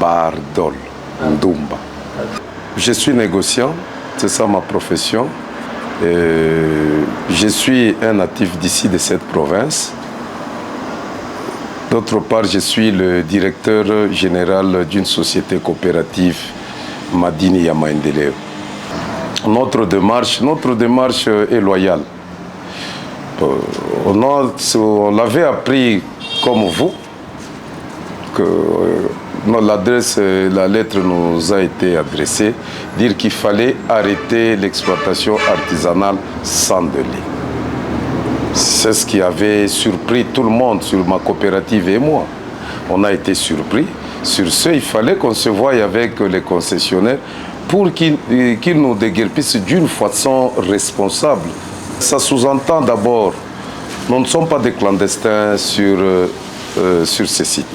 Bardol, Ndumba. Je suis négociant, c'est ça ma profession. Je suis un natif d'ici, de cette province. D'autre part, je suis le directeur général d'une société coopérative, Madini Yamaendeleo. Notre démarche est loyale. On l'avait appris comme vous, que la lettre nous a été adressée, dire qu'il fallait arrêter l'exploitation artisanale sans délai. C'est ce qui avait surpris tout le monde, sur ma coopérative et moi. On a été surpris. Sur ce, il fallait qu'on se voie avec les concessionnaires pour qu'ils nous déguerpissent d'une façon responsable. Ça sous-entend d'abord, nous ne sommes pas des clandestins sur ces sites.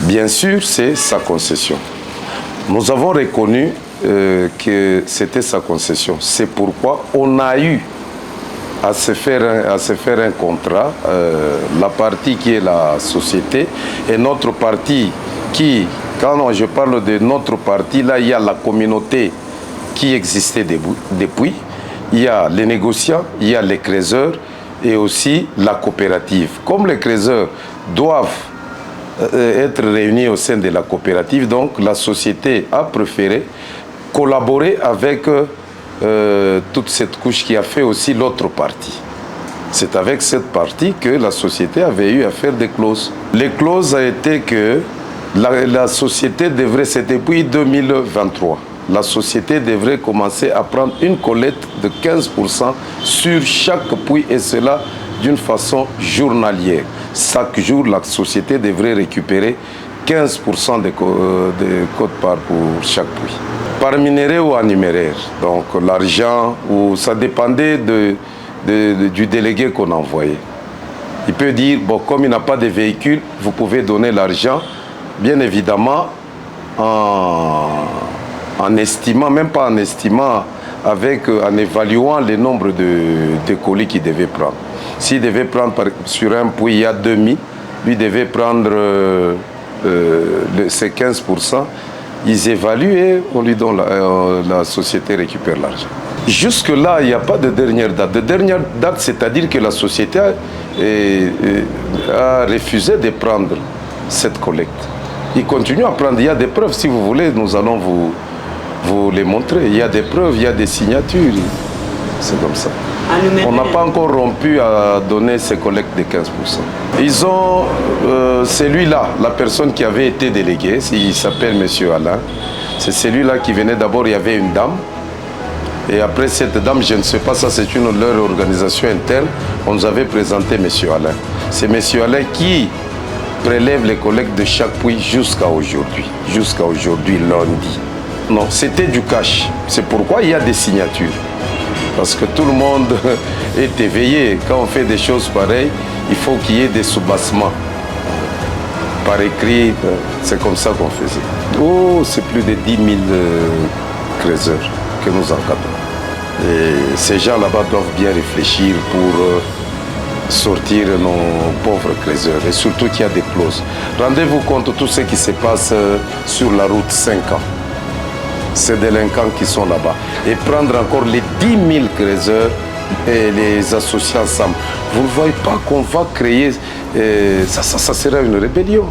Bien sûr, c'est sa concession. Nous avons reconnu que c'était sa concession. C'est pourquoi on a eu à se faire un contrat, la partie qui est la société et notre partie qui, quand je parle de notre partie, là il y a la communauté qui existait depuis, il y a les négociants, il y a les créateurs et aussi la coopérative. Comme les créateurs doivent être réunis au sein de la coopérative, donc la société a préféré collaborer avec toute cette couche qui a fait aussi l'autre partie. C'est avec cette partie que la société avait eu à faire des clauses. Les clauses a été que la société devrait, c'est depuis 2023, la société devrait commencer à prendre une collecte de 15% sur chaque puits et cela d'une façon journalière. Chaque jour, la société devrait récupérer 15% de quote-part pour chaque puits. Par minerai ou en numéraire. Donc l'argent, ça dépendait du délégué qu'on envoyait. Il peut dire, bon, comme il n'a pas de véhicule, vous pouvez donner l'argent, bien évidemment, en estimant, même pas en estimant, en évaluant le nombre de colis qu'il devait prendre. S'il devait prendre sur un puits, il y a 2000, lui devait prendre ces 15%. Ils évaluent et on lui donne la société récupère l'argent. Jusque-là, il n'y a pas de dernière date. De dernière date, c'est-à-dire que la société a refusé de prendre cette collecte. Il continue à prendre. Il y a des preuves, si vous voulez, nous allons vous les montrer. Il y a des preuves, il y a des signatures. C'est comme ça. On n'a pas encore rompu à donner ces collectes de 15%. Ils ont, celui-là, la personne qui avait été déléguée, il s'appelle M. Alain. C'est celui-là qui venait d'abord, il y avait une dame. Et après cette dame, je ne sais pas, ça c'est leur organisation interne, on nous avait présenté M. Alain. C'est M. Alain qui prélève les collectes de chaque puits jusqu'à aujourd'hui. Jusqu'à aujourd'hui, lundi. Non, c'était du cash. C'est pourquoi il y a des signatures. Parce que tout le monde est éveillé. Quand on fait des choses pareilles, il faut qu'il y ait des soubassements. Par écrit, c'est comme ça qu'on faisait. Oh, c'est plus de 10 000 créateurs que nous encadrons. Et ces gens là-bas doivent bien réfléchir pour sortir nos pauvres créateurs. Et surtout qu'il y a des clauses. Rendez-vous compte de tout ce qui se passe sur la route 5 ans. Ces délinquants qui sont là-bas. Et prendre encore les 10 000 créateurs et les associer ensemble. Vous ne voyez pas qu'on va créer... ça sera une rébellion.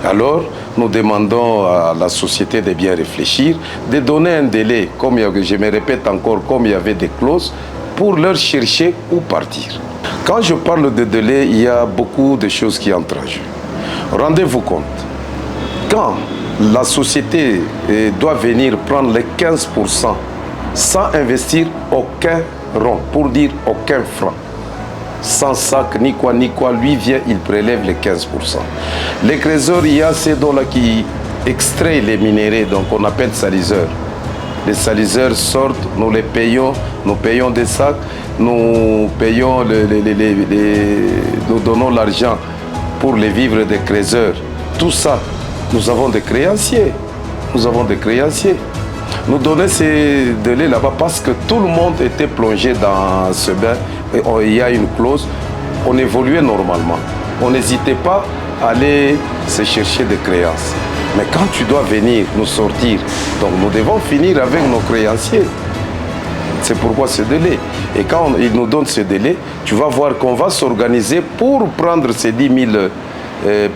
Alors, nous demandons à la société de bien réfléchir, de donner un délai, comme je me répète encore, comme il y avait des clauses, pour leur chercher où partir. Quand je parle de délai, il y a beaucoup de choses qui entrent en jeu. Rendez-vous compte. Quand la société doit venir prendre les 15% sans investir aucun rond, pour dire aucun franc. Sans sac, ni quoi, lui vient, il prélève les 15%. Les créateurs, il y a ces dons-là qui extraient les minéraux, donc on appelle saliseurs. Les saliseurs sortent, nous les payons, nous payons des sacs, nous payons, nous donnons l'argent pour les vivres des créateurs. Tout ça, nous avons des créanciers. Nous avons des créanciers. Nous donnons ces délais là-bas parce que tout le monde était plongé dans ce bain. Et il y a une clause, on évoluait normalement. On n'hésitait pas aller se chercher des créances. Mais quand tu dois venir nous sortir, donc nous devons finir avec nos créanciers. C'est pourquoi ce délai. Et quand ils nous donnent ce délai, tu vas voir qu'on va s'organiser pour prendre ces 10 000,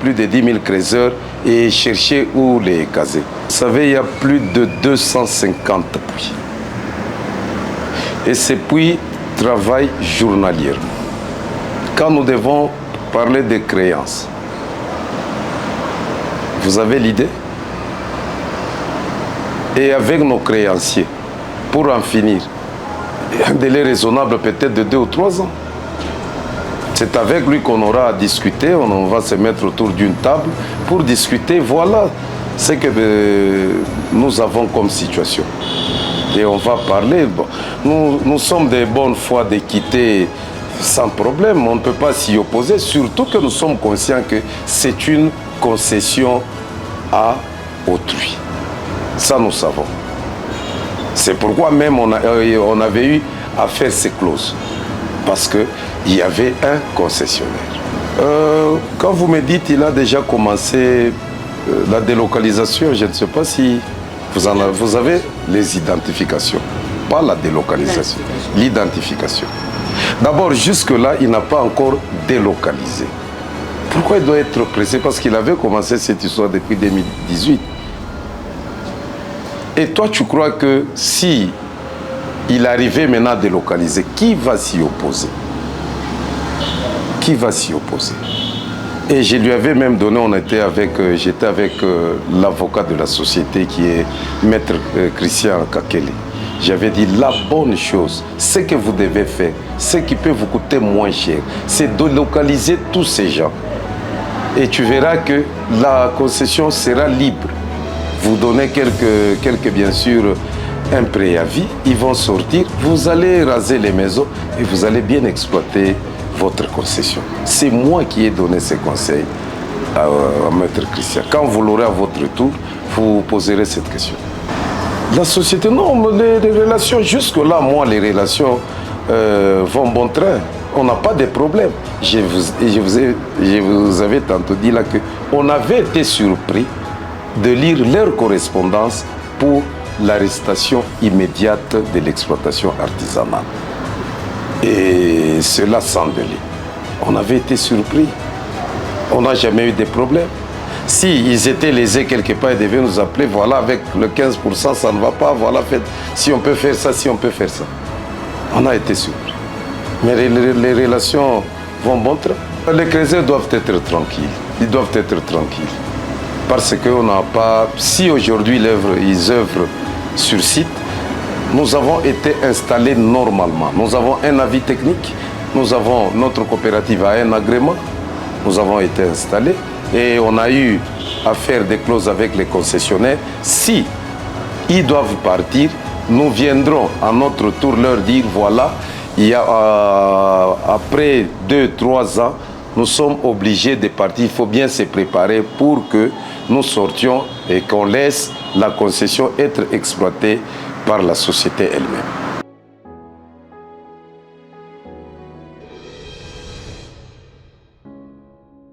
plus de 10 000 créateurs et chercher où les caser. Vous savez, il y a plus de 250 puits. Et ces puits travaillent journalièrement. Quand nous devons parler de créances, vous avez l'idée? Et avec nos créanciers, pour en finir, un délai raisonnable peut-être de 2 ou 3 ans. C'est avec lui qu'on aura à discuter, on va se mettre autour d'une table pour discuter. Voilà ce que nous avons comme situation. Et on va parler. Bon, nous sommes des bonnes foi d'équité sans problème, on ne peut pas s'y opposer, surtout que nous sommes conscients que c'est une concession à autrui. Ça, nous savons. C'est pourquoi même on avait eu à faire ces clauses. Parce qu'il y avait un concessionnaire. Quand vous me dites qu'il a déjà commencé la délocalisation, je ne sais pas si vous avez les identifications. Pas la délocalisation, l'identification. D'abord, jusque-là, il n'a pas encore délocalisé. Pourquoi il doit être pressé? Parce qu'il avait commencé cette histoire depuis 2018. Et toi, tu crois que si il arrivait maintenant à délocaliser, qui va s'y opposer? Qui va s'y opposer? Et je lui avais même donné, j'étais avec l'avocat de la société qui est Maître Christian Kakele. J'avais dit, la bonne chose, ce que vous devez faire, ce qui peut vous coûter moins cher, c'est de localiser tous ces gens. Et tu verras que la concession sera libre. Vous donnez quelques bien sûr, un préavis, ils vont sortir, vous allez raser les maisons et vous allez bien exploiter votre concession. C'est moi qui ai donné ces conseils à Maître Christian. Quand vous l'aurez à votre tour, vous poserez cette question. La société, non, les relations, jusque-là, moi, les relations vont bon train. On n'a pas de problème. Je vous avais tantôt dit là qu'on avait été surpris de lire leur correspondance pour l'arrestation immédiate de l'exploitation artisanale. Et cela sans délai. On avait été surpris. On n'a jamais eu de problème. Si ils étaient lésés quelque part, ils devaient nous appeler, voilà, avec le 15%, ça ne va pas, voilà, si on peut faire ça, si on peut faire ça. On a été surpris. Mais les relations vont bon train. Les créateurs doivent être tranquilles. Ils doivent être tranquilles. Parce qu'on n'a pas... Si aujourd'hui ils œuvrent sur site, nous avons été installés normalement. Nous avons un avis technique, notre coopérative a un agrément, nous avons été installés et on a eu à faire des clauses avec les concessionnaires. Si ils doivent partir, nous viendrons à notre tour leur dire voilà, il y a, après 2-3 ans, nous sommes obligés de partir. Il faut bien se préparer pour que nous sortions et qu'on laisse la concession être exploitée par la société elle-même.